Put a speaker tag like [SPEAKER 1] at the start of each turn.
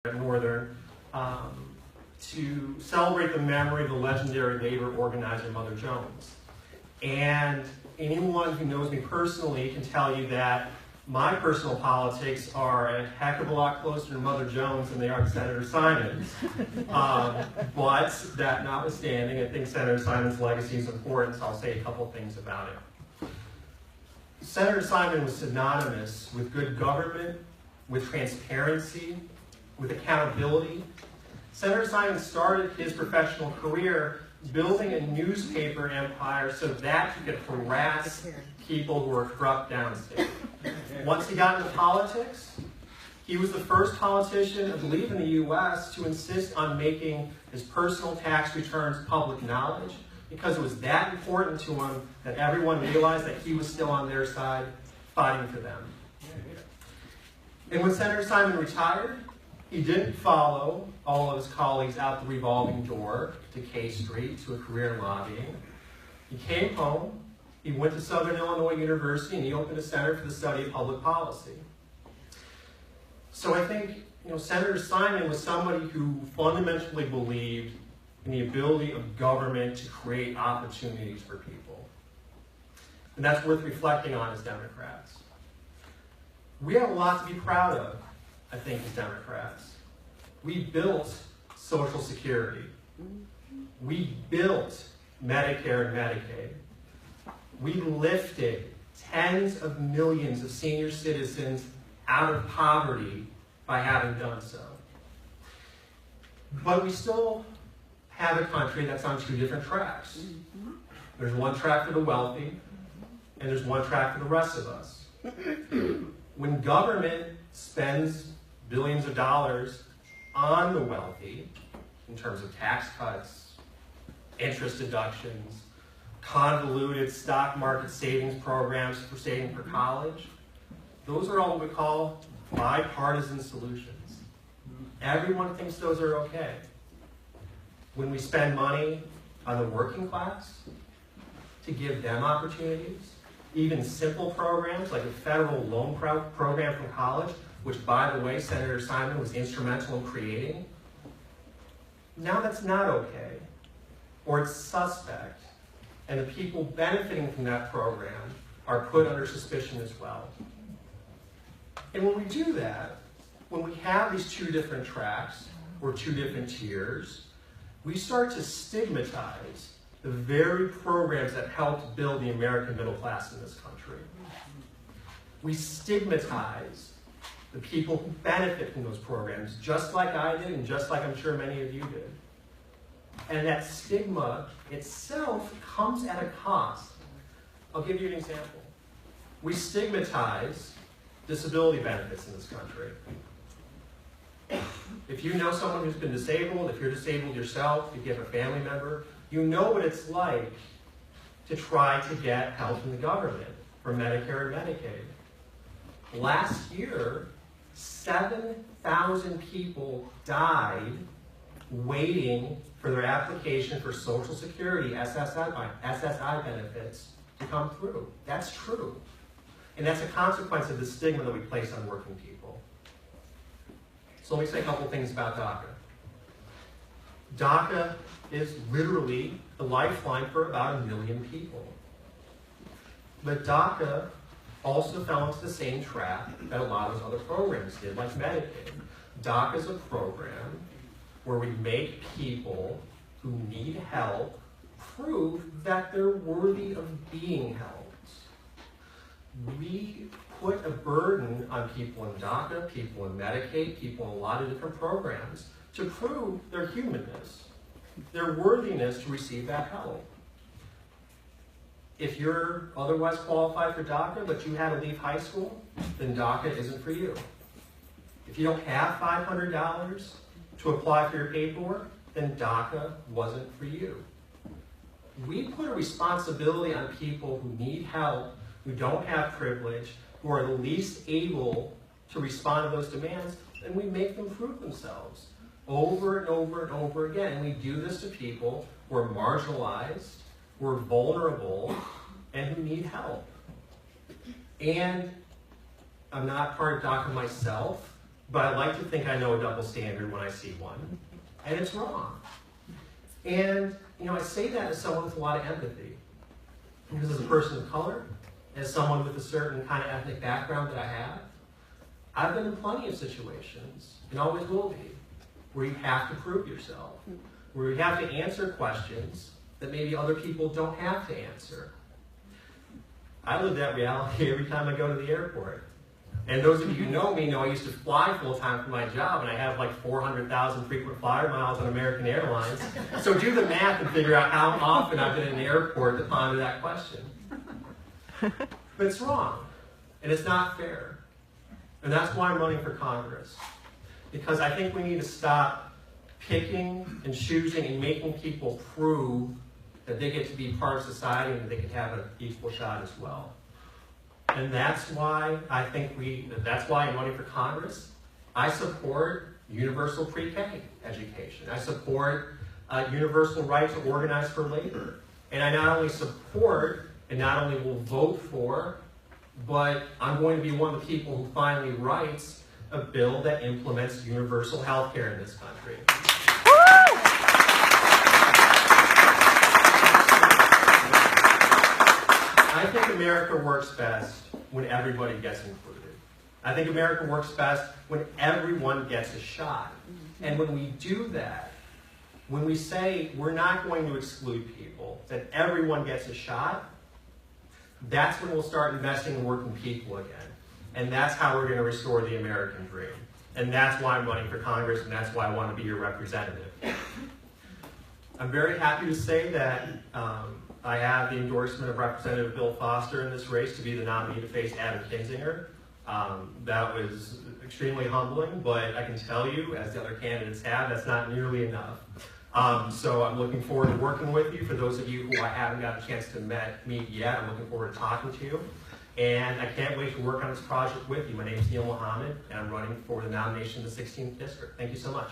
[SPEAKER 1] at Northern to celebrate the memory of the legendary labor organizer Mother Jones. And anyone who knows me personally can tell you that my personal politics are a heck of a lot closer to Mother Jones than they are to Senator Simons. But that notwithstanding, I think Senator Simons' legacy is important, so I'll say a couple things about it. Senator Simon was synonymous with good government, with transparency, with accountability. Senator Simon started his professional career building a newspaper empire so that he could harass people who were corrupt downstate. Once he got into politics, he was the first politician, I believe in the U.S., to insist on making his personal tax returns public knowledge because it was that important to him that everyone realized that he was still on their side fighting for them. And when Senator Simon retired, he didn't follow all of his colleagues out the revolving door to K Street to a career in lobbying. He came home, he went to Southern Illinois University, and he opened a center for the study of public policy. So I think Senator Simon was somebody who fundamentally believed in the ability of government to create opportunities for people. And that's worth reflecting on as Democrats. We have a lot to be proud of, I think, as Democrats. We built Social Security. We built Medicare and Medicaid. We lifted tens of millions of senior citizens out of poverty by having done so. But we still have a country that's on two different tracks. There's one track for the wealthy, and there's one track for the rest of us. When government spends billions of dollars on the wealthy, in terms of tax cuts, interest deductions, convoluted stock market savings programs for saving for college, those are all what we call bipartisan solutions. Everyone thinks those are okay. When we spend money on the working class to give them opportunities, even simple programs like a federal loan program from college, which, by the way, Senator Simon was instrumental in creating, now that's not okay, or it's suspect, and the people benefiting from that program are put under suspicion as well. And when we do that, when we have these two different tracks, or two different tiers, we start to stigmatize the very programs that helped build the American middle class in this country. We stigmatize the people who benefit from those programs, just like I did and just like I'm sure many of you did. And that stigma itself comes at a cost. I'll give you an example. We stigmatize disability benefits in this country. If you know someone who's been disabled, if you're disabled yourself, if you have a family member, you know what it's like to try to get help from the government for Medicare and Medicaid. Last year, 7,000 people died waiting for their application for Social Security SSI benefits to come through. That's true. And that's a consequence of the stigma that we place on working people. So let me say a couple things about DACA. DACA is literally the lifeline for about 1 million people. But DACA also fell into the same trap that a lot of those other programs did, like Medicaid. DACA is a program where we make people who need help prove that they're worthy of being helped. We put a burden on people in DACA, people in Medicaid, people in a lot of different programs to prove their humanness, their worthiness to receive that help. If you're otherwise qualified for DACA, but you had to leave high school, then DACA isn't for you. If you don't have $500 to apply for your paperwork, then DACA wasn't for you. We put a responsibility on people who need help, who don't have privilege, who are the least able to respond to those demands, and we make them prove themselves over and over and over again. And we do this to people who are marginalized, who are vulnerable, and who need help. And I'm not part of DACA myself, but I like to think I know a double standard when I see one, and it's wrong. And, I say that as someone with a lot of empathy, because as a person of color, as someone with a certain kind of ethnic background that I have, I've been in plenty of situations, and always will be, where you have to prove yourself, where you have to answer questions that maybe other people don't have to answer. I live that reality every time I go to the airport. And those of you who know me know I used to fly full-time for my job, and I have like 400,000 frequent flyer miles on American Airlines. So do the math and figure out how often I've been in the airport to ponder that question. But it's wrong, and it's not fair. And that's why I'm running for Congress. Because I think we need to stop picking and choosing and making people prove that they get to be part of society and that they can have an equal shot as well. And that's why that's why I'm running for Congress. I support universal pre-K education. I support universal right to organize for labor. And I not only support and not only will vote for, but I'm going to be one of the people who finally writes a bill that implements universal health care in this country. I think America works best when everybody gets included. I think America works best when everyone gets a shot. And when we do that, when we say we're not going to exclude people, that everyone gets a shot, that's when we'll start investing in working people again. And that's how we're going to restore the American dream. And that's why I'm running for Congress, and that's why I want to be your representative. I'm very happy to say that I have the endorsement of Representative Bill Foster in this race to be the nominee to face Adam Kinzinger. That was extremely humbling, but I can tell you, as the other candidates have, that's not nearly enough. So I'm looking forward to working with you. For those of you who I haven't got a chance to meet yet, I'm looking forward to talking to you. And I can't wait to work on this project with you. My name is Neil Mohammed, and I'm running for the nomination in the 16th District. Thank you so much.